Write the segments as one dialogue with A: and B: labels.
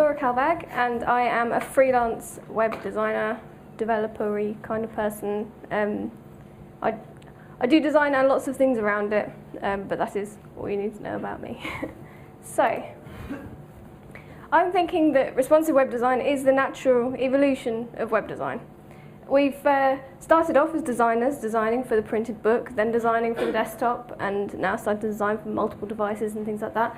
A: Laura Kalbag, and I am a freelance web designer, developer-y kind of person. I do design and lots of things around it, but that is all you need to know about me. So, I'm thinking that responsive web design is the natural evolution of web design. We've started off as designers, designing for the printed book, then designing for the desktop, and now started to design for multiple devices and things like that.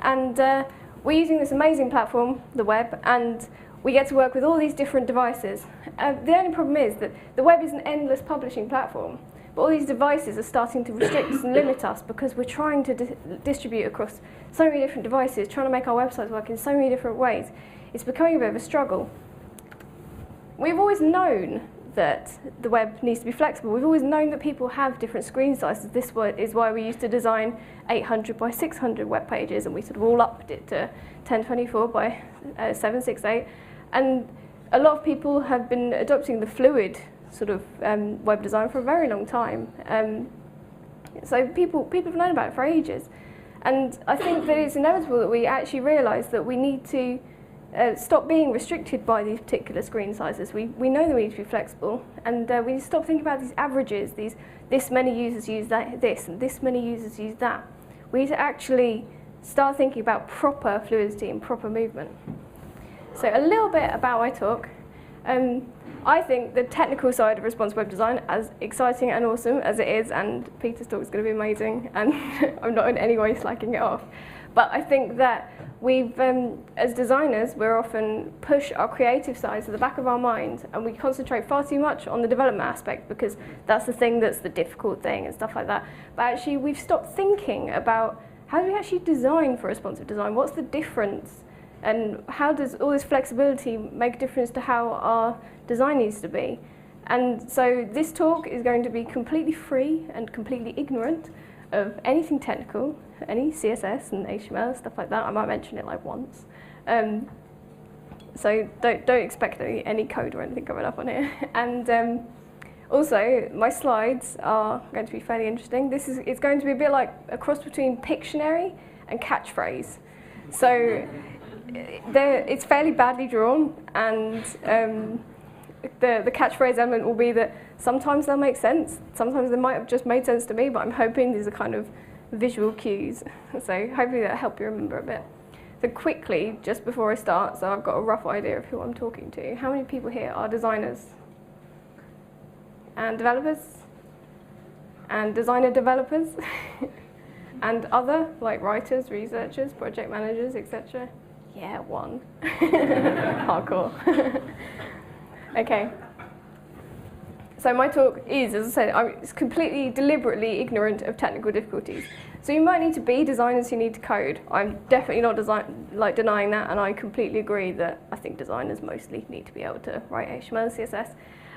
A: And we're using this amazing platform, the web, and we get to work with all these different devices. The only problem is that the web is an endless publishing platform, but all these devices are starting to restrict us and limit us because we're trying to distribute across so many different devices, trying to make our websites work in so many different ways. It's becoming a bit of a struggle. We've always known that the web needs to be flexible. We've always known that people have different screen sizes. This is why we used to design 800 by 600 web pages, and we sort of all upped it to 1024 by 768. And a lot of people have been adopting the fluid sort of web design for a very long time. So people have known about it for ages. And I think that it's inevitable that we actually realise that we need to stop being restricted by these particular screen sizes. We know that we need to be flexible, and we need to stop thinking about these averages, this many users use this, and this many users use that. We need to actually start thinking about proper fluidity and proper movement. So a little bit about my talk. I think the technical side of responsive web design, as exciting and awesome as it is, and Peter's talk is going to be amazing, and I'm not in any way slacking it off, but I think that we've, as designers, we're often push our creative side to the back of our mind, and we concentrate far too much on the development aspect because that's the thing that's the difficult thing and stuff like that. But actually, we've stopped thinking about how do we actually design for responsive design? What's the difference? And how does all this flexibility make a difference to how our design needs to be? And so this talk is going to be completely free and completely ignorant of anything technical, any CSS and HTML, stuff like that. I might mention it like once. So don't expect any code or anything coming up on here. And also, my slides are going to be fairly interesting. It's going to be a bit like a cross between Pictionary and catchphrase. So it's fairly badly drawn, and the catchphrase element will be that sometimes they'll make sense, sometimes they might have just made sense to me, but I'm hoping these are kind of visual cues. So hopefully that'll help you remember a bit. So quickly, just before I start, so I've got a rough idea of who I'm talking to. How many people here are designers? And developers? And designer developers? And other, like writers, researchers, project managers, etc.? Yeah, one. Hardcore. Okay. So my talk is, as I said, it's completely deliberately ignorant of technical difficulties. So you might need to be designers who need to code. I'm definitely not denying that, and I completely agree that I think designers mostly need to be able to write HTML and CSS.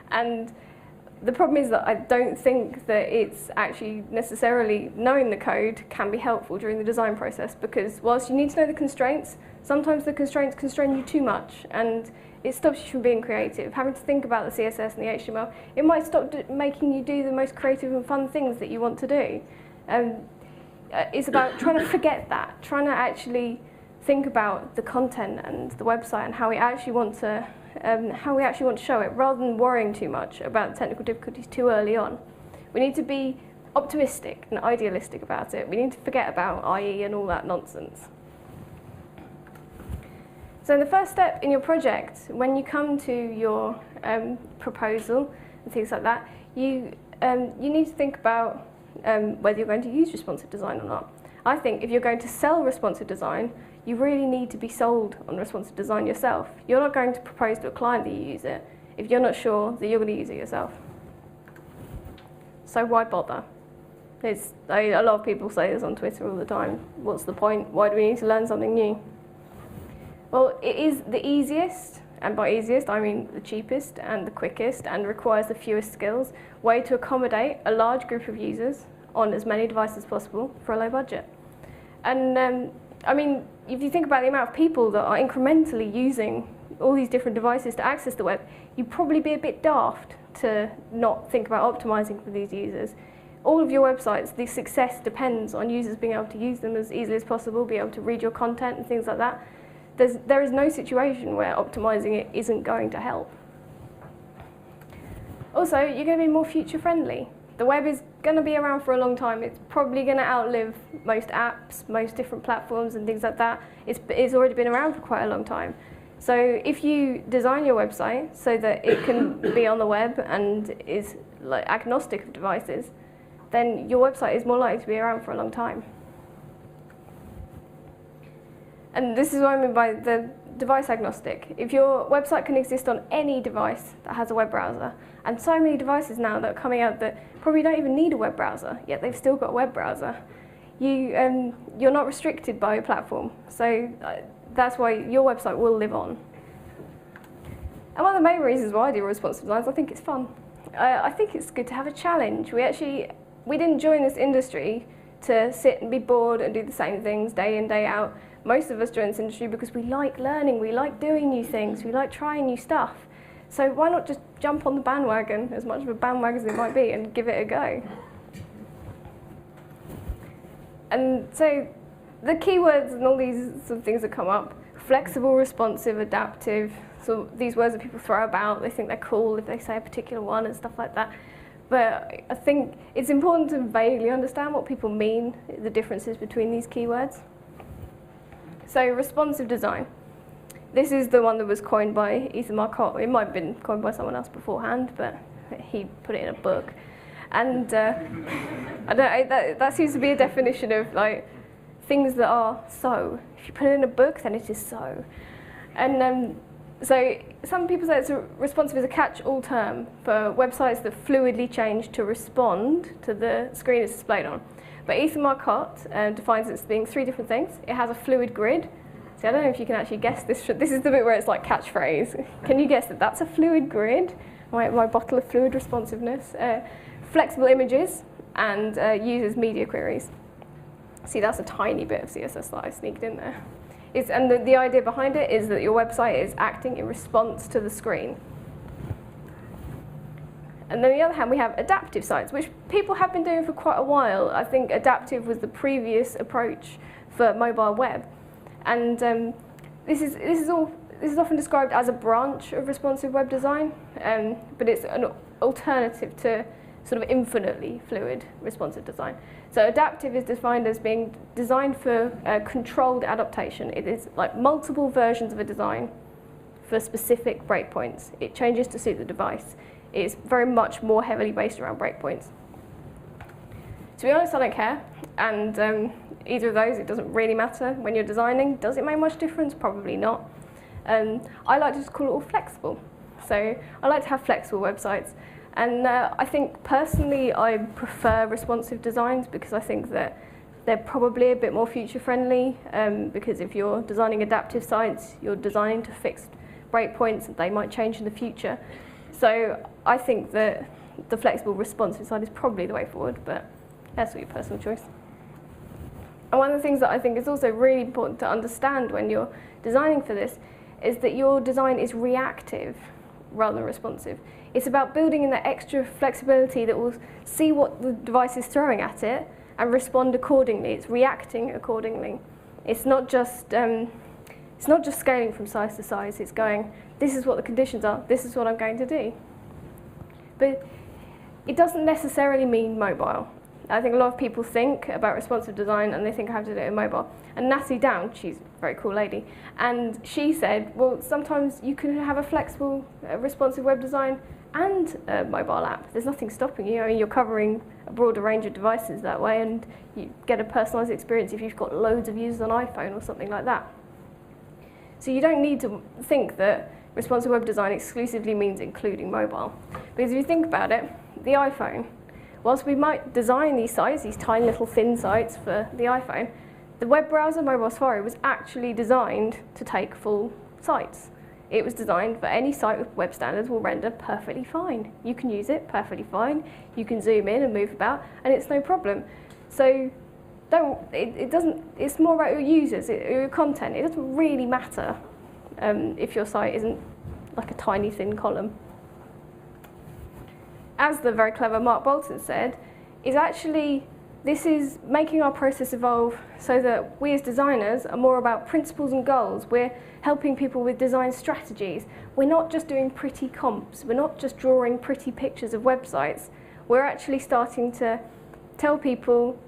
A: And the problem is that I don't think that it's actually necessarily knowing the code can be helpful during the design process, because whilst you need to know the constraints, sometimes the constraints constrain you too much, and it stops you from being creative. Having to think about the CSS and the HTML, it might stop making you do the most creative and fun things that you want to do. It's about trying to forget that, trying to actually think about the content and the website and how we actually want to show it, rather than worrying too much about the technical difficulties too early on. We need to be optimistic and idealistic about it. We need to forget about IE and all that nonsense. So the first step in your project, when you come to your proposal and things like that, you need to think about whether you're going to use responsive design or not. I think if you're going to sell responsive design, you really need to be sold on responsive design yourself. You're not going to propose to a client that you use it if you're not sure that you're going to use it yourself. So why bother? A lot of people say this on Twitter all the time. What's the point? Why do we need to learn something new? Well, it is the easiest, and by easiest I mean the cheapest and the quickest and requires the fewest skills, way to accommodate a large group of users on as many devices as possible for a low budget. And I mean, if you think about the amount of people that are incrementally using all these different devices to access the web, you'd probably be a bit daft to not think about optimizing for these users. All of your websites, the success depends on users being able to use them as easily as possible, be able to read your content and things like that. there is no situation where optimizing it isn't going to help. Also, you're going to be more future friendly. The web is going to be around for a long time. It's probably going to outlive most apps, most different platforms and things like that. It's already been around for quite a long time. So if you design your website so that it can be on the web and is like agnostic of devices, then your website is more likely to be around for a long time. And this is what I mean by the device agnostic. If your website can exist on any device that has a web browser, and so many devices now that are coming out that probably don't even need a web browser, yet they've still got a web browser, you're not restricted by a platform. So that's why your website will live on. And one of the main reasons why I do responsive design is I think it's fun. I think it's good to have a challenge. We didn't join this industry to sit and be bored and do the same things day in, day out. Most of us join this industry because we like learning, we like doing new things, we like trying new stuff. So why not just jump on the bandwagon, as much of a bandwagon as it might be, and give it a go? And so the keywords and all these sort of things that come up, flexible, responsive, adaptive, so these words that people throw about, they think they're cool if they say a particular one and stuff like that. But I think it's important to vaguely understand what people mean, the differences between these keywords. So responsive design. This is the one that was coined by Ethan Marcotte. It might have been coined by someone else beforehand, but he put it in a book. And I don't know, that seems to be a definition of like things that are so. If you put it in a book, then it is so. And so some people say responsive is a catch-all term for websites that fluidly change to respond to the screen it's displayed on. But Ethan Marcotte defines it as being three different things. It has a fluid grid. See, I don't know if you can actually guess this. This is the bit where it's like catchphrase. Can you guess that that's a fluid grid? My bottle of fluid responsiveness. Flexible images and uses media queries. See, that's a tiny bit of CSS that I sneaked in there. And the idea behind it is that your website is acting in response to the screen. And then on the other hand, we have adaptive sites, which people have been doing for quite a while. I think adaptive was the previous approach for mobile web. And this is often described as a branch of responsive web design, but it's an alternative to sort of infinitely fluid responsive design. So adaptive is defined as being designed for controlled adaptation. It is like multiple versions of a design for specific breakpoints. It changes to suit the device. It's very much more heavily based around breakpoints. To be honest, I don't care. And either of those, it doesn't really matter when you're designing. Does it make much difference? Probably not. I like to just call it all flexible. So I like to have flexible websites. And I think personally I prefer responsive designs because I think that they're probably a bit more future friendly because if you're designing adaptive sites, you're designing to fixed breakpoints and they might change in the future. So I think that the flexible responsive side is probably the way forward, but that's your personal choice. And one of the things that I think is also really important to understand when you're designing for this is that your design is reactive rather than responsive. It's about building in that extra flexibility that will see what the device is throwing at it and respond accordingly. It's reacting accordingly. It's not just scaling from size to size. It's going, this is what the conditions are, this is what I'm going to do. But it doesn't necessarily mean mobile. I think a lot of people think about responsive design and they think I have to do it in mobile. And Natalie Down, she's a very cool lady, and she said, well, sometimes you can have a flexible, responsive web design and a mobile app. There's nothing stopping you. I mean, you're covering a broader range of devices that way, and you get a personalised experience if you've got loads of users on iPhone or something like that. So you don't need to think that responsive web design exclusively means including mobile. Because if you think about it, the iPhone, whilst we might design these sites, these tiny little thin sites for the iPhone, the web browser, Mobile Safari, was actually designed to take full sites. It was designed for any site with web standards will render perfectly fine. You can use it perfectly fine. You can zoom in and move about, and it's no problem. So it's more about your users, your content. It doesn't really matter if your site isn't like a tiny thin column. As the very clever Mark Bolton said, is actually This is making our process evolve so that we as designers are more about principles and goals. We're helping people with design strategies. We're not just doing pretty comps. We're not just drawing pretty pictures of websites. We're actually starting to tell people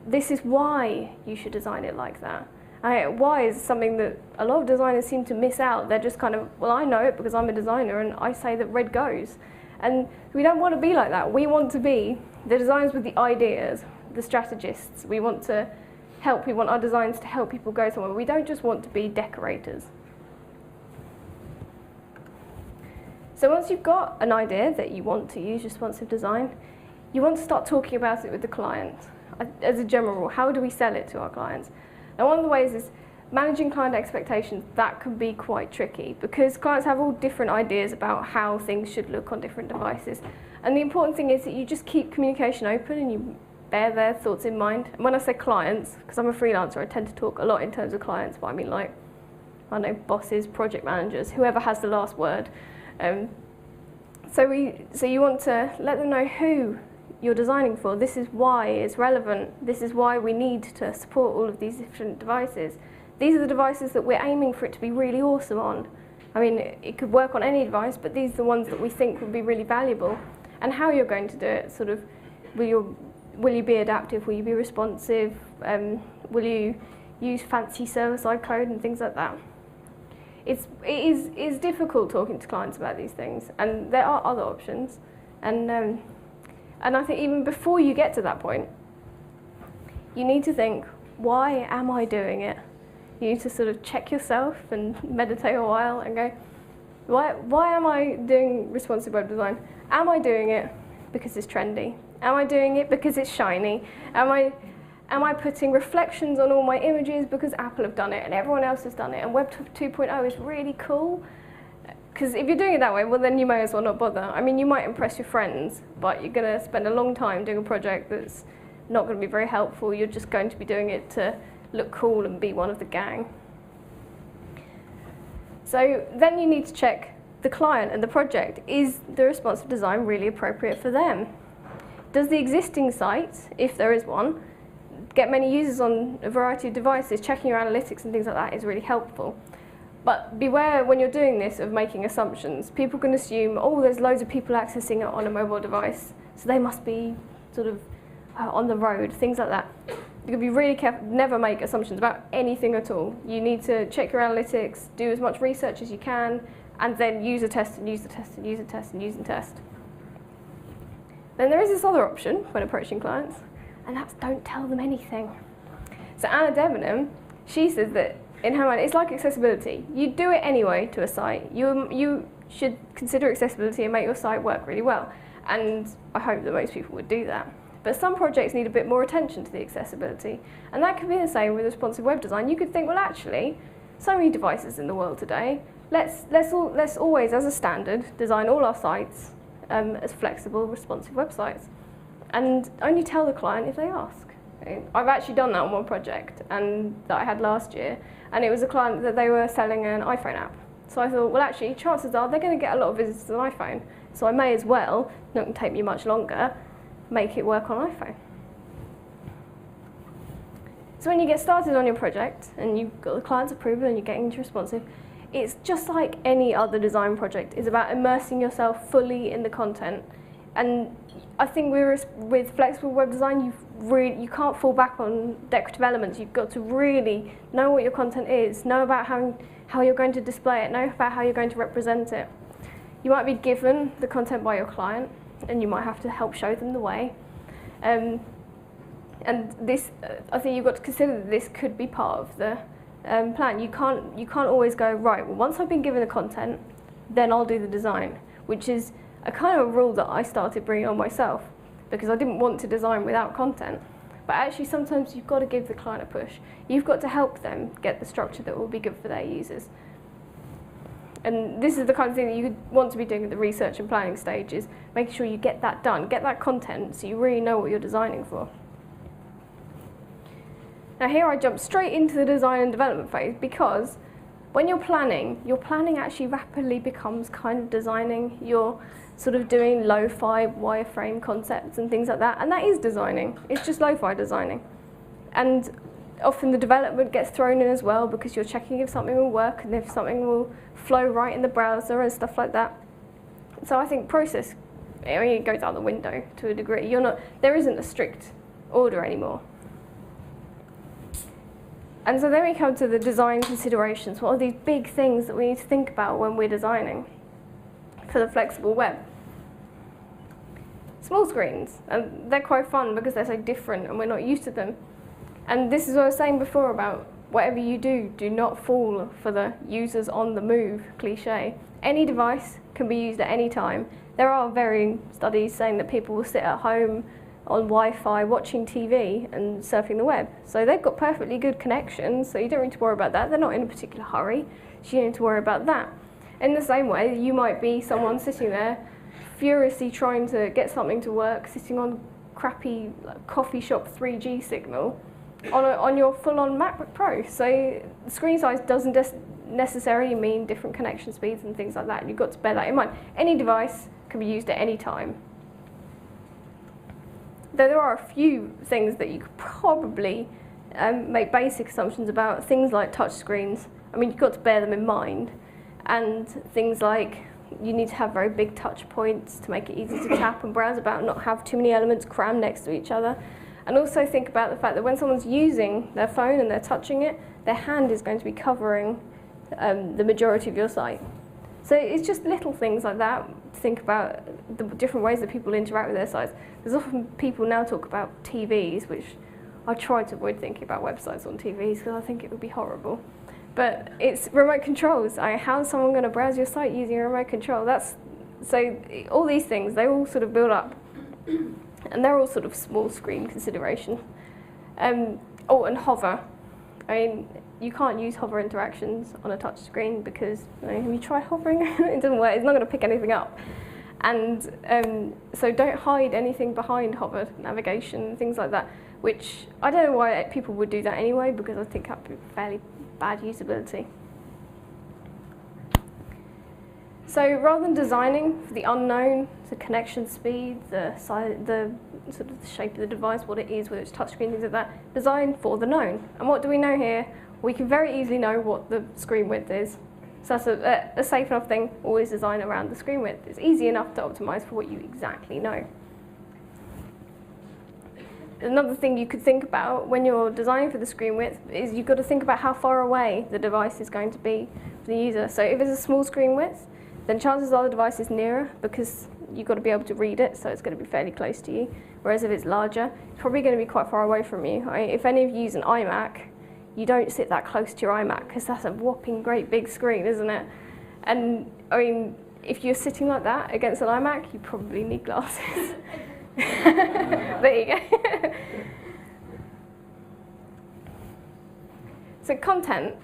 A: this is why you should design it like that. Why is something that a lot of designers seem to miss out. They're just kind of, well, I know it because I'm a designer and I say that red goes. And we don't want to be like that. We want to be the designers with the ideas, the strategists. We want to help. We want our designs to help people go somewhere. We don't just want to be decorators. So once you've got an idea that you want to use responsive design, you want to start talking about it with the client. As a general rule, how do we sell it to our clients? Now, one of the ways is managing client expectations. That can be quite tricky because clients have all different ideas about how things should look on different devices. And the important thing is that you just keep communication open and you bear their thoughts in mind. And when I say clients, because I'm a freelancer, I tend to talk a lot in terms of clients, but I mean like, I don't know, bosses, project managers, whoever has the last word. So you want to let them know who you're designing for. This is why it's relevant. This is why we need to support all of these different devices. These are the devices that we're aiming for it to be really awesome on. I mean, it could work on any device, but these are the ones that we think would be really valuable. And how you're going to do it, sort of, will you be adaptive? Will you be responsive? Will you use fancy server-side code and things like that? It is difficult talking to clients about these things, and there are other options. And I think even before you get to that point, you need to think, why am I doing it? You need to sort of check yourself and meditate a while and go, why am I doing responsive web design? Am I doing it because it's trendy? Am I doing it because it's shiny? Am I putting reflections on all my images because Apple have done it and everyone else has done it and Web 2.0 is really cool? Because if you're doing it that way, well then you may as well not bother. I mean, you might impress your friends, but you're going to spend a long time doing a project that's not going to be very helpful. You're just going to be doing it to look cool and be one of the gang. So then you need to check the client and the project. Is the responsive design really appropriate for them? Does the existing site, if there is one, get many users on a variety of devices? Checking your analytics and things like that is really helpful. But beware when you're doing this of making assumptions. People can assume, oh, there's loads of people accessing it on a mobile device, so they must be sort of on the road, things like that. You can be really careful, never make assumptions about anything at all. You need to check your analytics, do as much research as you can, and then use a test and use a test and use a test and use a test. Then there is this other option when approaching clients, and that's don't tell them anything. So Anna Debenham, she says that in her mind, it's like accessibility. You do it anyway to a site. You should consider accessibility and make your site work really well. And I hope that most people would do that. But some projects need a bit more attention to the accessibility. And that could be the same with responsive web design. You could think, well, actually, so many devices in the world today. Let's always, as a standard, design all our sites as flexible, responsive websites. And only tell the client if they ask. I've actually done that on one project that I had last year. And it was a client that they were selling an iPhone app. So I thought, well, actually, chances are they're going to get a lot of visits to an iPhone. So I may as well, not going to take me much longer, make it work on iPhone. So when you get started on your project and you've got the client's approval and you're getting into responsive, it's just like any other design project. It's about immersing yourself fully in the content. And I think with flexible web design, you can't fall back on decorative elements. You've got to really know what your content is, know about how you're going to display it, know about how you're going to represent it. You might be given the content by your client, and you might have to help show them the way. And this, I think you've got to consider that this could be part of the plan. You can't always go, right, well, once I've been given the content, then I'll do the design, which is a kind of a rule that I started bringing on myself because I didn't want to design without content. But actually sometimes you've got to give the client a push. You've got to help them get the structure that will be good for their users. And this is the kind of thing that you want to be doing at the research and planning stages, making sure you get that done, get that content so you really know what you're designing for. Now here I jump straight into the design and development phase because when you're planning actually rapidly becomes kind of designing. You're sort of doing lo-fi wireframe concepts and things like that, and that is designing. It's just lo-fi designing. And often the development gets thrown in as well because you're checking if something will work and if something will flow right in the browser and stuff like that. So I think process, I mean, it goes out the window to a degree. There isn't a strict order anymore. And so then we come to the design considerations. What are these big things that we need to think about when we're designing for the flexible web? Small screens, and they're quite fun because they're so different and we're not used to them. And this is what I was saying before about whatever you do, do not fall for the users on the move cliche. Any device can be used at any time. There are varying studies saying that people will sit at home on Wi-Fi watching TV and surfing the web. So they've got perfectly good connections, so you don't need to worry about that. They're not in a particular hurry, so you don't need to worry about that. In the same way, you might be someone sitting there furiously trying to get something to work, sitting on crappy coffee shop 3G signal on your full-on MacBook Pro. So screen size doesn't necessarily mean different connection speeds and things like that. You've got to bear that in mind. Any device can be used at any time. Though there are a few things that you could probably make basic assumptions about, things like touch screens. I mean, you've got to bear them in mind. And things like you need to have very big touch points to make it easy to tap and browse about, not have too many elements crammed next to each other. And also think about the fact that when someone's using their phone and they're touching it, their hand is going to be covering the majority of your site. So it's just little things like that to think about the different ways that people interact with their sites. There's often people now talk about TVs, which I try to avoid thinking about websites on TVs because I think it would be horrible. But it's remote controls. How is someone going to browse your site using a remote control? So all these things, they all sort of build up. And they're all sort of small screen consideration. And hover. I mean, you can't use hover interactions on a touch screen because, have you tried hovering? It doesn't work. It's not going to pick anything up. And so don't hide anything behind hover navigation and things like that, which I don't know why people would do that anyway, because I think that would be fairly bad usability. So rather than designing for the unknown, the connection speed, the size, the sort of the shape of the device, what it is, whether it's touchscreen, things like that, design for the known. And what do we know here? We can very easily know what the screen width is. So that's a safe enough thing, always design around the screen width. It's easy enough to optimize for what you exactly know. Another thing you could think about when you're designing for the screen width is you've got to think about how far away the device is going to be for the user. So if it's a small screen width, then chances are the device is nearer because you've got to be able to read it, so it's going to be fairly close to you. Whereas if it's larger, it's probably going to be quite far away from you. If any of you use an iMac, you don't sit that close to your iMac because that's a whopping great big screen, isn't it? And I mean, if you're sitting like that against an iMac, you probably need glasses. There you go. So content,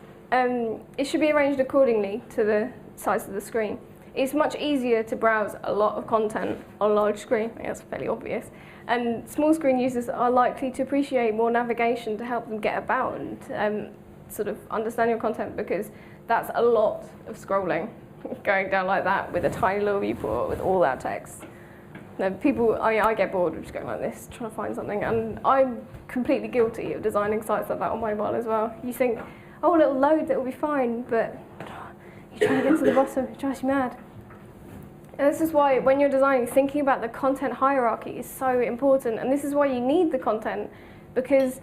A: it should be arranged accordingly to the size of the screen. It's much easier to browse a lot of content on a large screen. I think that's fairly obvious. And small screen users are likely to appreciate more navigation to help them get about and sort of understand your content, because that's a lot of scrolling, going down like that with a tiny little viewport with all that text. Now, I get bored of just going like this, trying to find something, and I'm completely guilty of designing sites like that on mobile as well. You think, oh, it'll load, that will be fine, but you're trying to get to the bottom, it drives you mad. And this is why when you're designing, thinking about the content hierarchy is so important, and this is why you need the content, because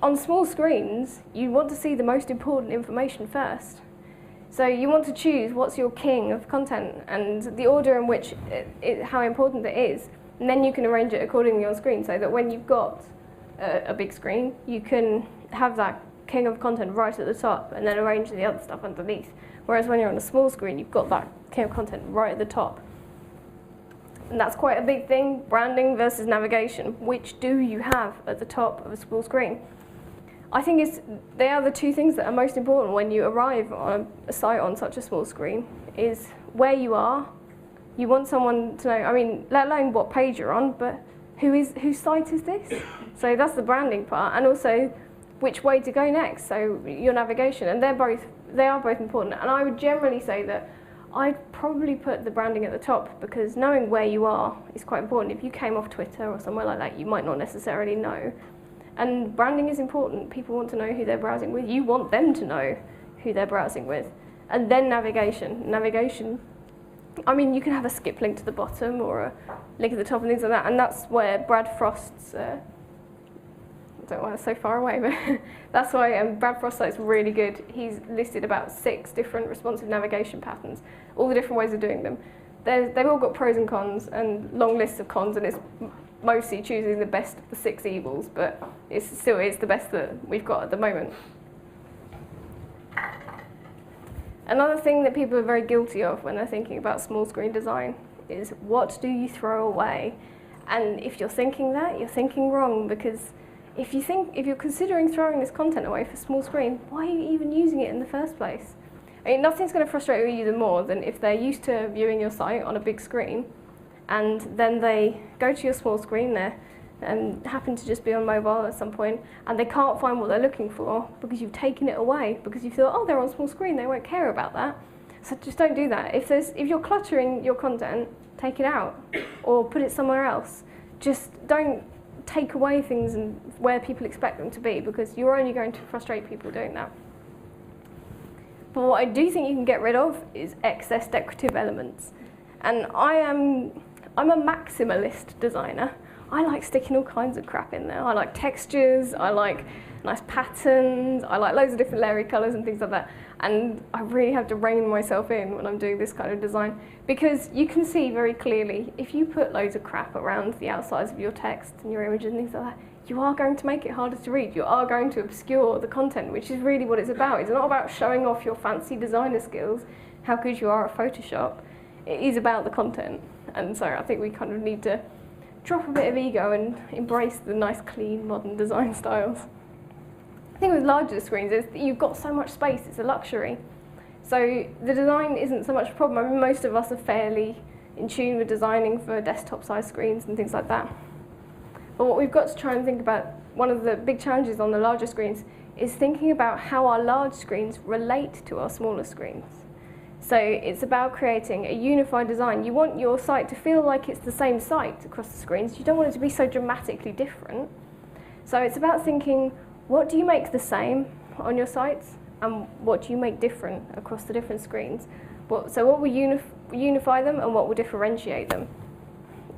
A: on small screens, you want to see the most important information first. So you want to choose what's your king of content and the order in which, how important it is, and then you can arrange it accordingly on screen so that when you've got a big screen, you can have that king of content right at the top and then arrange the other stuff underneath. Whereas when you're on a small screen, you've got that king of content right at the top. And that's quite a big thing, branding versus navigation. Which do you have at the top of a small screen? I think they are the two things that are most important when you arrive on a site on such a small screen, is where you are. You want someone to know, I mean, let alone what page you're on, but whose site is this? So that's the branding part, and also which way to go next, so your navigation, and they are both important. And I would generally say that I'd probably put the branding at the top, because knowing where you are is quite important. If you came off Twitter or somewhere like that, you might not necessarily know. And branding is important. People want to know who they're browsing with. You want them to know who they're browsing with. And then navigation. Navigation, I mean, you can have a skip link to the bottom or a link at the top and things like that. And that's where Brad Frost's, I don't know why it's so far away, but that's why Brad Frost's site's really good. He's listed about 6 different responsive navigation patterns, all the different ways of doing them. They've all got pros and cons and long lists of cons, and it's mostly choosing the best of the 6 evils, but it still is the best that we've got at the moment. Another thing that people are very guilty of when they're thinking about small screen design is, what do you throw away? And if you're thinking that, you're thinking wrong, because if you're considering throwing this content away for small screen, why are you even using it in the first place? I mean, nothing's going to frustrate a user more than if they're used to viewing your site on a big screen, and then they go to your small screen there and happen to just be on mobile at some point, and they can't find what they're looking for because you've taken it away, because you thought, oh, they're on small screen, they won't care about that. So just don't do that. If you're cluttering your content, take it out or put it somewhere else. Just don't take away things and where people expect them to be, because you're only going to frustrate people doing that. But what I do think you can get rid of is excess decorative elements. And I'm a maximalist designer. I like sticking all kinds of crap in there. I like textures, I like nice patterns, I like loads of different layering colours and things like that. And I really have to rein myself in when I'm doing this kind of design, because you can see very clearly, if you put loads of crap around the outsides of your text and your images and things like that, you are going to make it harder to read. You are going to obscure the content, which is really what it's about. It's not about showing off your fancy designer skills, how good you are at Photoshop. It is about the content. And so I think we kind of need to drop a bit of ego and embrace the nice, clean, modern design styles. The thing with larger screens is that you've got so much space, it's a luxury. So the design isn't so much a problem. I mean, most of us are fairly in tune with designing for desktop-sized screens and things like that. But what we've got to try and think about, one of the big challenges on the larger screens, is thinking about how our large screens relate to our smaller screens. So it's about creating a unified design. You want your site to feel like it's the same site across the screens. You don't want it to be so dramatically different. So it's about thinking, what do you make the same on your sites, and what do you make different across the different screens? So what will unify them, and what will differentiate them?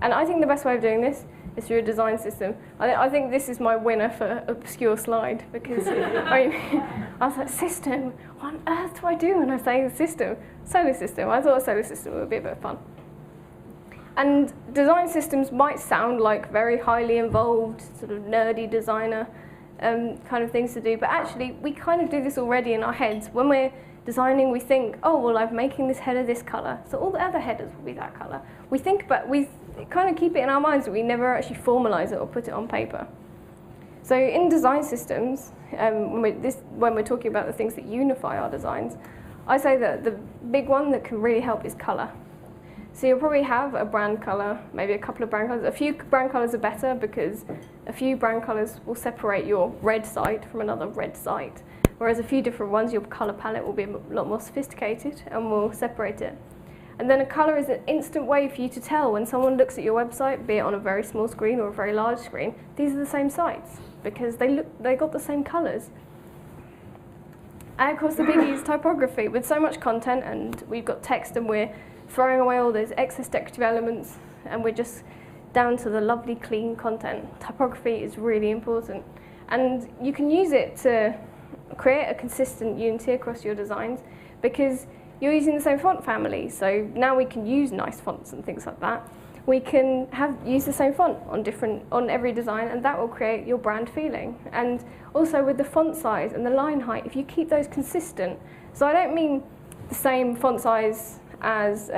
A: And I think the best way of doing this is through a design system. I think this is my winner for obscure slide, because I mean, I was like, system, what on earth do I do when I say system? Solar system. I thought a solar system would be a bit of fun. And design systems might sound like very highly involved, sort of nerdy designer kind of things to do, but actually we kind of do this already in our heads. When we're designing, we think, oh, well, I'm making this header this colour, so all the other headers will be that colour. We kind of keep it in our minds, but we never actually formalise it or put it on paper. So in design systems, when we're talking about the things that unify our designs, I say that the big one that can really help is colour. So you'll probably have a brand colour, maybe a couple of brand colours. A few brand colours are better, because a few brand colours will separate your red site from another red site. Whereas a few different ones, your colour palette will be a lot more sophisticated and will separate it. And then a colour is an instant way for you to tell when someone looks at your website, be it on a very small screen or a very large screen, these are the same sites, because they got the same colours. And of course the biggie is typography. With so much content and we've got text and we're throwing away all those excess decorative elements and we're just down to the lovely clean content, typography is really important. And you can use it to create a consistent unity across your designs, because you're using the same font family, so now we can use nice fonts and things like that. We can use the same font on every design, and that will create your brand feeling. And also with the font size and the line height, if you keep those consistent, so I don't mean the same font size as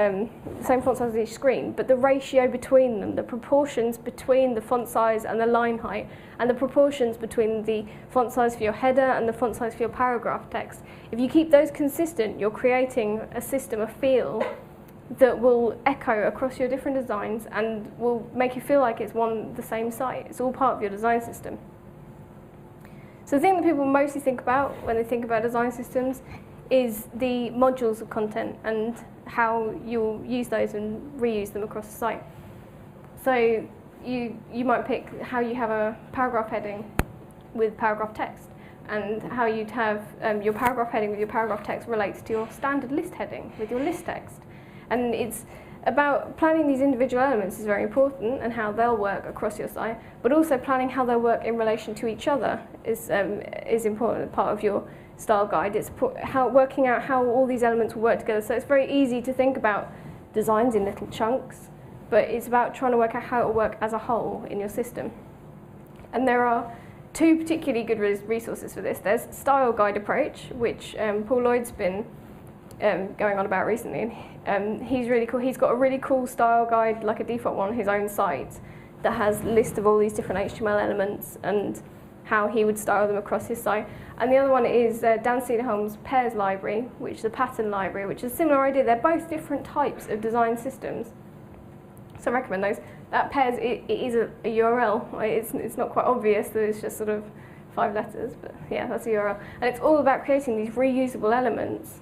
A: each screen, but the ratio between them, the proportions between the font size and the line height, and the proportions between the font size for your header and the font size for your paragraph text. If you keep those consistent, you're creating a system, a feel, that will echo across your different designs and will make you feel like it's the same site. It's all part of your design system. So the thing that people mostly think about when they think about design systems is the modules of content, and how you'll use those and reuse them across the site. So you might pick how you have a paragraph heading with paragraph text, and how you'd have your paragraph heading with your paragraph text relates to your standard list heading with your list text. And it's about planning these individual elements is very important, and how they'll work across your site, but also planning how they'll work in relation to each other is important part of your style guide. It's working out how all these elements will work together. So it's very easy to think about designs in little chunks, but it's about trying to work out how it will work as a whole in your system. And there are two particularly good resources for this. There's Style Guide Approach, which Paul Lloyd's been going on about recently. He's really cool. He's got a really cool style guide, like a default one on his own site, that has a list of all these different HTML elements and how he would style them across his site. And the other one is Dan Cederholm's Pairs Library, which is a pattern library, which is a similar idea. They're both different types of design systems. So I recommend those. That Pairs, it is a URL. It's not quite obvious that it's just sort of 5 letters, but yeah, that's a URL. And it's all about creating these reusable elements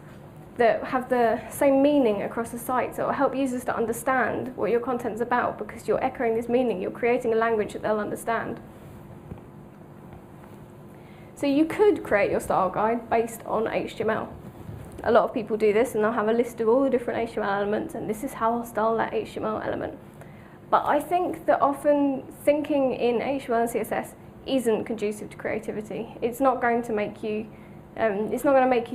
A: that have the same meaning across the site, so it will help users to understand what your content's about, because you're echoing this meaning, you're creating a language that they'll understand. So you could create your style guide based on HTML. A lot of people do this, and they'll have a list of all the different HTML elements, and this is how I'll style that HTML element. But I think that often thinking in HTML and CSS isn't conducive to creativity. It's not going to make you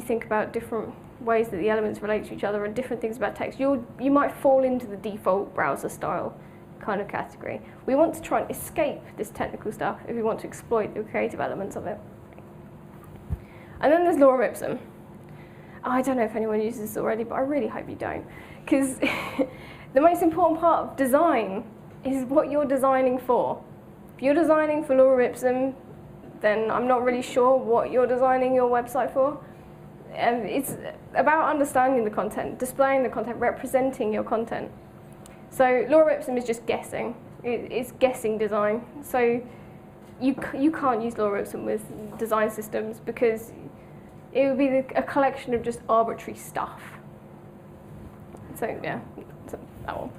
A: think about different ways that the elements relate to each other and different things about text. You might fall into the default browser style kind of category. We want to try and escape this technical stuff if we want to exploit the creative elements of it. And then there's lorem ipsum. I don't know if anyone uses this already, but I really hope you don't, because the most important part of design is what you're designing for. If you're designing for lorem ipsum, then I'm not really sure what you're designing your website for. It's about understanding the content, displaying the content, representing your content. So lorem ipsum is just guessing. It's guessing design. So you can't use lorem ipsum with design systems, because it would be a collection of just arbitrary stuff. So yeah, so that one.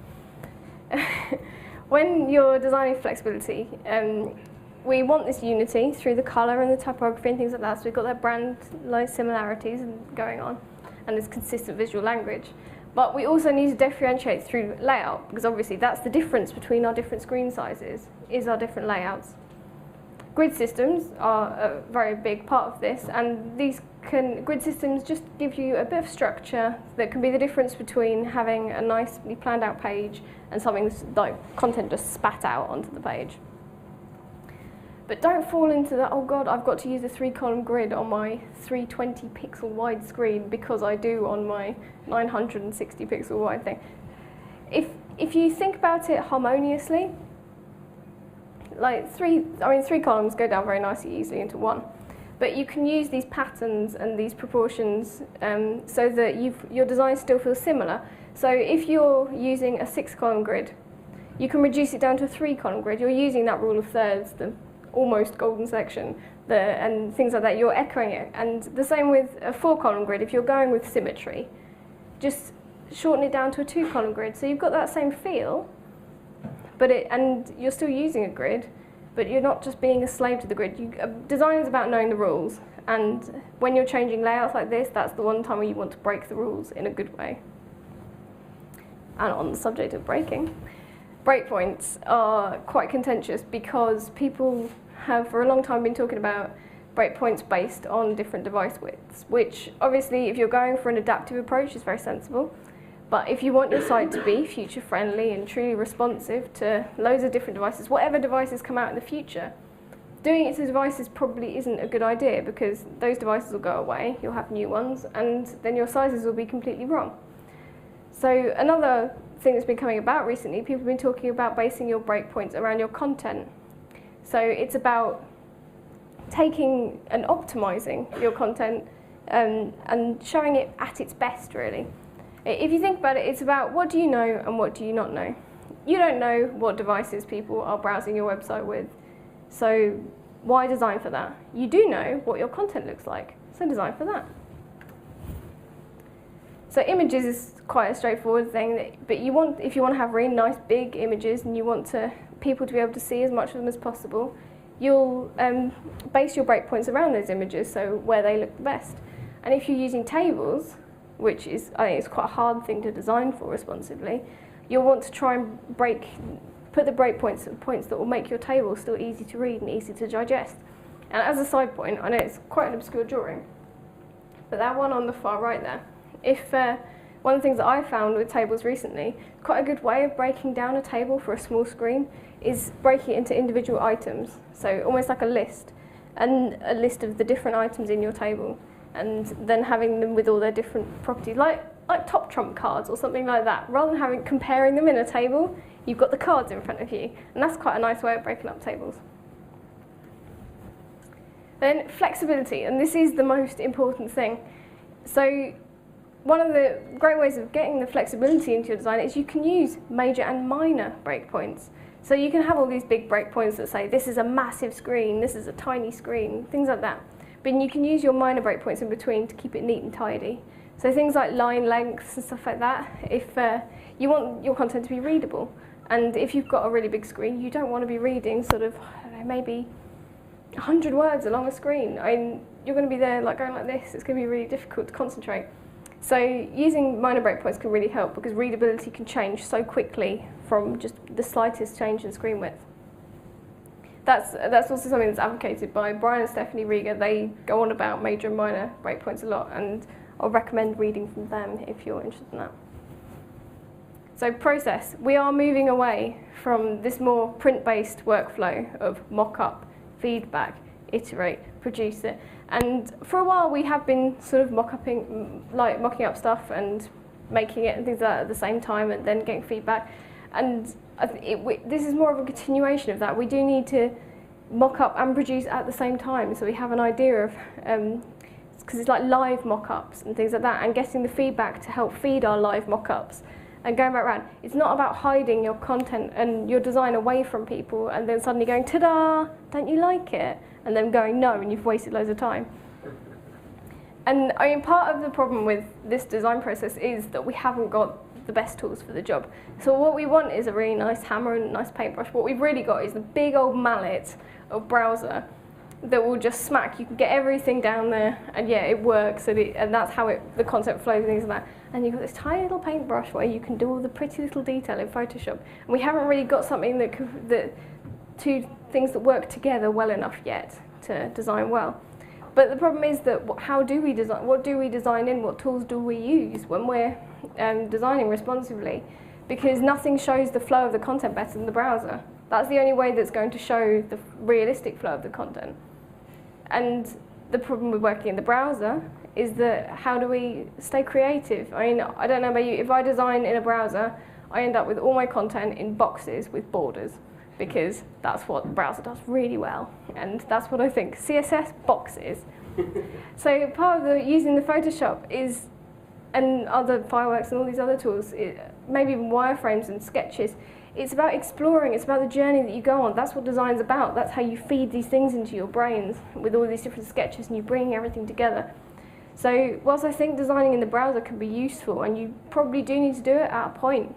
A: When you're designing flexibility, we want this unity through the colour and the typography and things like that, so we've got that brand-like similarities going on, and this consistent visual language. But we also need to differentiate through layout, because obviously that's the difference between our different screen sizes, is our different layouts. Grid systems are a very big part of this, and grid systems just give you a bit of structure that can be the difference between having a nicely planned out page and something that's like content just spat out onto the page. But don't fall into that, oh god, I've got to use a 3-column grid on my 320 pixel wide screen because I do on my 960 pixel wide thing. If you think about it harmoniously, like 3 columns go down very nicely easily into one. But you can use these patterns and these proportions so that your design still feels similar. So if you're using a 6-column grid, you can reduce it down to a 3-column grid. You're using that rule of thirds, the almost golden section, and things like that. You're echoing it. And the same with a 4-column grid. If you're going with symmetry, just shorten it down to a 2-column grid. So you've got that same feel, and you're still using a grid, but you're not just being a slave to the grid. Design is about knowing the rules, and when you're changing layouts like this, that's the one time where you want to break the rules in a good way. And on the subject of breaking, breakpoints are quite contentious, because people have for a long time been talking about breakpoints based on different device widths, which obviously if you're going for an adaptive approach is very sensible. But if you want your site to be future friendly and truly responsive to loads of different devices, whatever devices come out in the future, doing it to devices probably isn't a good idea, because those devices will go away, you'll have new ones, and then your sizes will be completely wrong. So another thing that's been coming about recently, people have been talking about basing your breakpoints around your content. So it's about taking and optimizing your content and showing it at its best, really. If you think about it, it's about what do you know and what do you not know. You don't know what devices people are browsing your website with, so why design for that? You do know what your content looks like, so design for that. So images is quite a straightforward thing, but if you want to have really nice big images and you want people to be able to see as much of them as possible, you'll base your breakpoints around those images, so where they look the best. And if you're using tables, which is, I think it's quite a hard thing to design for responsively, you'll want to try and put the breakpoints at points that will make your table still easy to read and easy to digest. And as a side point, I know it's quite an obscure drawing, but that one on the far right there, one of the things that I found with tables recently, quite a good way of breaking down a table for a small screen is breaking it into individual items. So almost like a list, and a list of the different items in your table, and then having them with all their different properties, like top trump cards or something like that. Rather than comparing them in a table, you've got the cards in front of you, and that's quite a nice way of breaking up tables. Then flexibility, and this is the most important thing. So one of the great ways of getting the flexibility into your design is you can use major and minor breakpoints. So you can have all these big breakpoints that say this is a massive screen, this is a tiny screen, things like that. But you can use your minor breakpoints in between to keep it neat and tidy. So things like line lengths and stuff like that, if you want your content to be readable. And if you've got a really big screen, you don't want to be reading sort of, I don't know, maybe 100 words along a screen. I mean, you're going to be there like going like this, it's going to be really difficult to concentrate. So using minor breakpoints can really help because readability can change so quickly from just the slightest change in screen width. That's also something that's advocated by Brian and Stephanie Rieger. They go on about major and minor breakpoints a lot, and I'll recommend reading from them if you're interested in that. So process. We are moving away from this more print-based workflow of mock-up, feedback, iterate, produce it. And for a while we have been sort of mocking up stuff and making it and things like that at the same time and then getting feedback. And this is more of a continuation of that. We do need to mock up and produce at the same time, so we have an idea of, because it's like live mock-ups and things like that, and getting the feedback to help feed our live mock-ups. And going back around, it's not about hiding your content and your design away from people and then suddenly going, ta-da, don't you like it? And then going, no, and you've wasted loads of time. And I mean, part of the problem with this design process is that we haven't got the best tools for the job. So what we want is a really nice hammer and a nice paintbrush. What we've really got is the big old mallet of browser that will just smack. You can get everything down there, and yeah, it works, and that's how the content flows and things like that. And you've got this tiny little paintbrush where you can do all the pretty little detail in Photoshop. And we haven't really got something that two things that work together well enough yet to design well. But the problem is that how do we design? What do we design in? What tools do we use when we're designing responsively? Because nothing shows the flow of the content better than the browser. That's the only way that's going to show the realistic flow of the content. And the problem with working in the browser is that how do we stay creative? I mean, I don't know about you, if I design in a browser, I end up with all my content in boxes with borders, because that's what the browser does really well. And that's what I think, CSS boxes. So part of using the Photoshop is, and other fireworks and all these other tools, maybe even wireframes and sketches, it's about exploring, it's about the journey that you go on. That's what design's about. That's how you feed these things into your brains with all these different sketches and you bring everything together. So whilst I think designing in the browser can be useful, and you probably do need to do it at a point,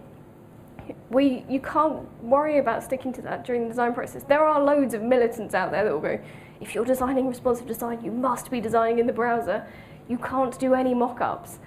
A: you can't worry about sticking to that during the design process. There are loads of militants out there that will go, if you're designing responsive design, you must be designing in the browser. You can't do any mock-ups.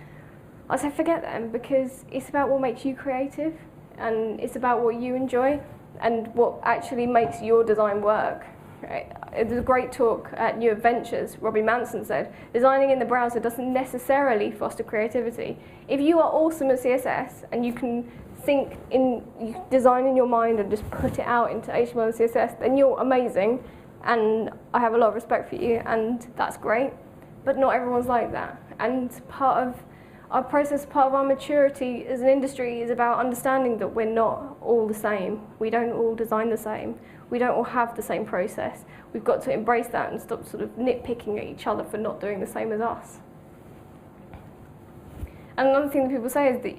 A: I say forget them, because it's about what makes you creative, and it's about what you enjoy and what actually makes your design work. Right? There's a great talk at New Adventures. Robbie Manson said, designing in the browser doesn't necessarily foster creativity. If you are awesome at CSS and you can you design in your mind and just put it out into HTML and CSS, then you're amazing, and I have a lot of respect for you, and that's great. But not everyone's like that. And part of our process, part of our maturity as an industry is about understanding that we're not all the same. We don't all design the same. We don't all have the same process. We've got to embrace that and stop sort of nitpicking at each other for not doing the same as us. And another thing that people say is that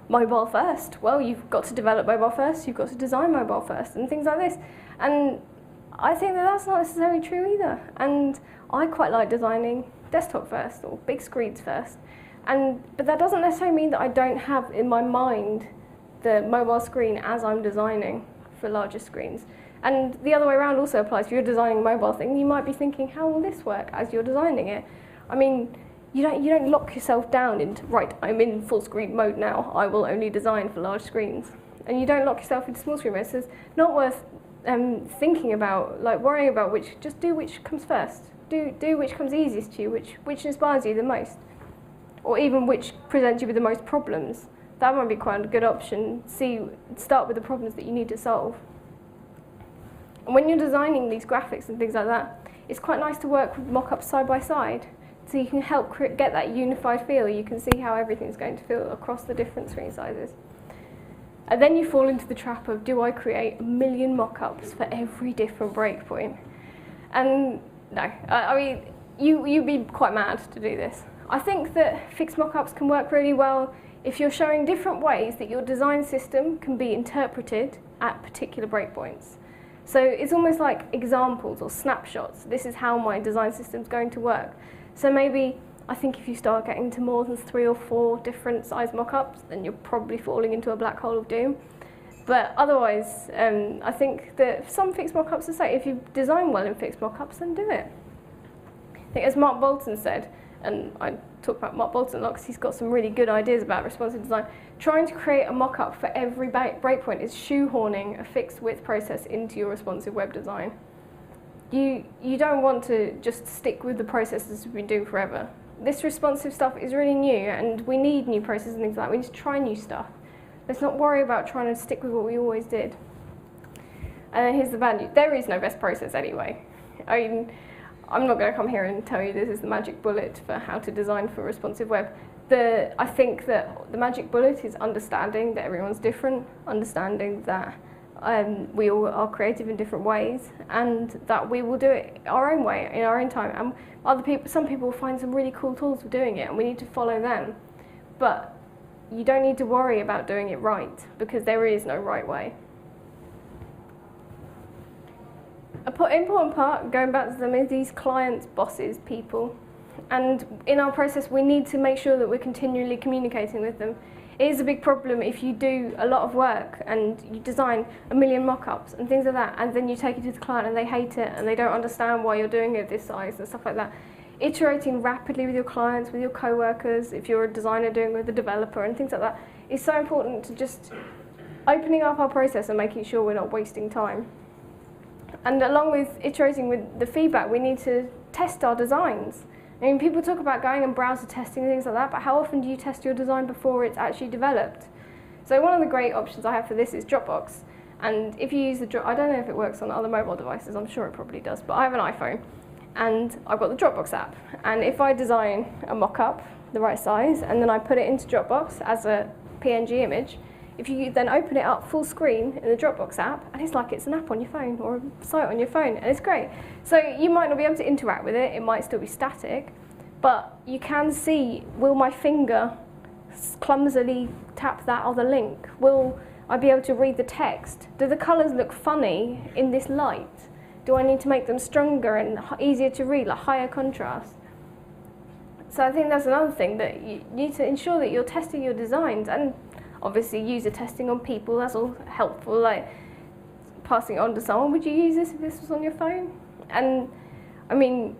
A: mobile first. Well, you've got to develop mobile first, you've got to design mobile first, and things like this. And I think that that's not necessarily true either. And I quite like designing desktop first, or big screens first. But that doesn't necessarily mean that I don't have in my mind the mobile screen as I'm designing for larger screens. And the other way around also applies. If you're designing a mobile thing, you might be thinking, how will this work as you're designing it? I mean, you don't lock yourself down into, right, I'm in full screen mode now, I will only design for large screens. And you don't lock yourself into small screen mode, so it's not worth thinking about, like worrying about just do which comes first. Do which comes easiest to you, which inspires you the most. Or even which presents you with the most problems. That might be quite a good option. Start with the problems that you need to solve. And when you're designing these graphics and things like that, it's quite nice to work with mock-ups side by side. So you can help get that unified feel. You can see how everything's going to feel across the different screen sizes. And then you fall into the trap of, do I create a million mock-ups for every different breakpoint? And no, I mean, you'd be quite mad to do this. I think that fixed mock-ups can work really well if you're showing different ways that your design system can be interpreted at particular breakpoints. So it's almost like examples or snapshots. This is how my design system's going to work. So maybe, I think if you start getting to more than 3 or 4 different size mock-ups, then you're probably falling into a black hole of doom. But otherwise, I think that some fixed mock-ups are safe. If you design well in fixed mock-ups, then do it. I think as Mark Bolton said, and I talk about Mark Bolton a lot because he's got some really good ideas about responsive design, trying to create a mock-up for every breakpoint is shoehorning a fixed width process into your responsive web design. You don't want to just stick with the processes we've been doing forever. This responsive stuff is really new, and we need new processes and things like that. We need to try new stuff. Let's not worry about trying to stick with what we always did. And then here's the bad news. There is no best process anyway. I mean, I'm not going to come here and tell you this is the magic bullet for how to design for responsive web. I think that the magic bullet is understanding that everyone's different, understanding that we all are creative in different ways, and that we will do it our own way, in our own time. And some people will find some really cool tools for doing it, and we need to follow them. But you don't need to worry about doing it right, because there is no right way. An important part, going back to them, is these clients, bosses, people. And in our process, we need to make sure that we're continually communicating with them. It is a big problem if you do a lot of work and you design a million mock-ups and things like that, and then you take it to the client and they hate it and they don't understand why you're doing it this size and stuff like that. Iterating rapidly with your clients, with your co-workers, if you're a designer doing it with a developer and things like that, is so important to just opening up our process and making sure we're not wasting time. And along with iterating with the feedback, we need to test our designs. I mean, people talk about going and browser testing and things like that, but how often do you test your design before it's actually developed? So one of the great options I have for this is Dropbox. And if you use I don't know if it works on other mobile devices, I'm sure it probably does, but I have an iPhone, and I've got the Dropbox app. And if I design a mock-up, the right size, and then I put it into Dropbox as a PNG image, if you then open it up full screen in the Dropbox app, and it's like it's an app on your phone or a site on your phone, and it's great. So you might not be able to interact with it, it might still be static, but you can see, will my finger clumsily tap that other link? Will I be able to read the text? Do the colours look funny in this light? Do I need to make them stronger and easier to read, like higher contrast? So I think that's another thing, that you need to ensure that you're testing your designs, and obviously user testing on people, that's all helpful, like passing it on to someone. Would you use this if this was on your phone? And I mean,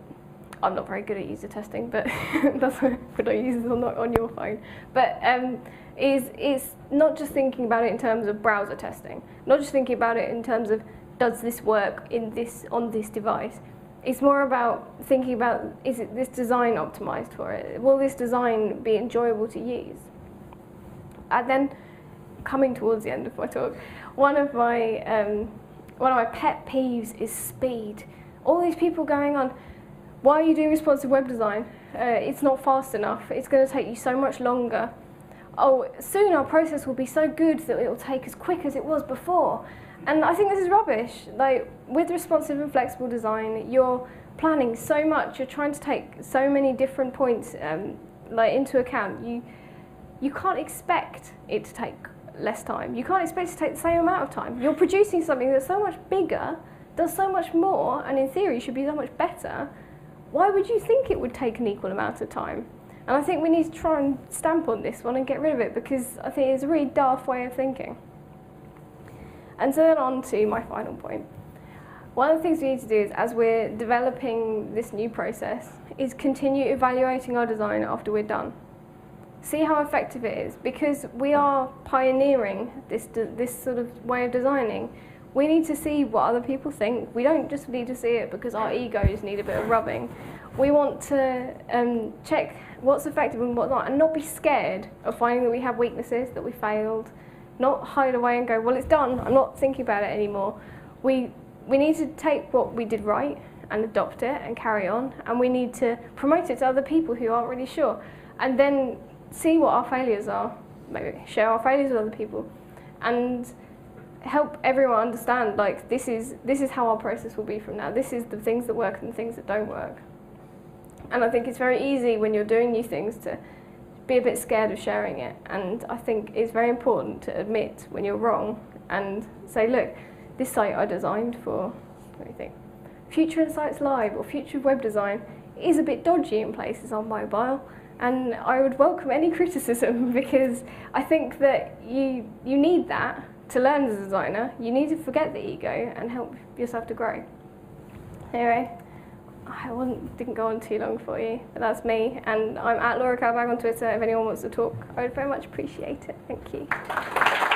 A: I'm not very good at user testing, but that's would I use this or not on your phone? But it's not just thinking about it in terms of browser testing, not just thinking about it in terms of does this work on this device. It's more about thinking about, is this design optimized for it? Will this design be enjoyable to use? And then, coming towards the end of my talk, one of my pet peeves is speed. All these people going on, why are you doing responsive web design? It's not fast enough. It's going to take you so much longer. Oh, soon our process will be so good that it will take as quick as it was before. And I think this is rubbish. Like, with responsive and flexible design, you're planning so much. You're trying to take so many different points into account. You can't expect it to take less time. You can't expect it to take the same amount of time. You're producing something that's so much bigger, does so much more, and in theory should be so much better. Why would you think it would take an equal amount of time? And I think we need to try and stamp on this one and get rid of it, because I think it's a really daft way of thinking. And so then on to my final point. One of the things we need to do is, as we're developing this new process, is continue evaluating our design after we're done. See how effective it is, because we are pioneering this sort of way of designing. We need to see what other people think. We don't just need to see it because our egos need a bit of rubbing. We want to check what's effective and what's not, and not be scared of finding that we have weaknesses, that we failed. Not hide away and go, well, it's done, I'm not thinking about it anymore. We need to take what we did right and adopt it and carry on, and we need to promote it to other people who aren't really sure, and then see what our failures are, maybe share our failures with other people, and help everyone understand, like, this is how our process will be from now. This is the things that work and the things that don't work. And I think it's very easy when you're doing new things to be a bit scared of sharing it, and I think it's very important to admit when you're wrong and say, look, this site I designed for, what do you think, Future Insights Live or Future Web Design is a bit dodgy in places on mobile, and I would welcome any criticism, because I think that you need that to learn as a designer. You need to forget the ego and help yourself to grow. Anyway, I didn't go on too long for you, but that's me, and I'm at Laura Calbag on Twitter if anyone wants to talk. I would very much appreciate it. Thank you.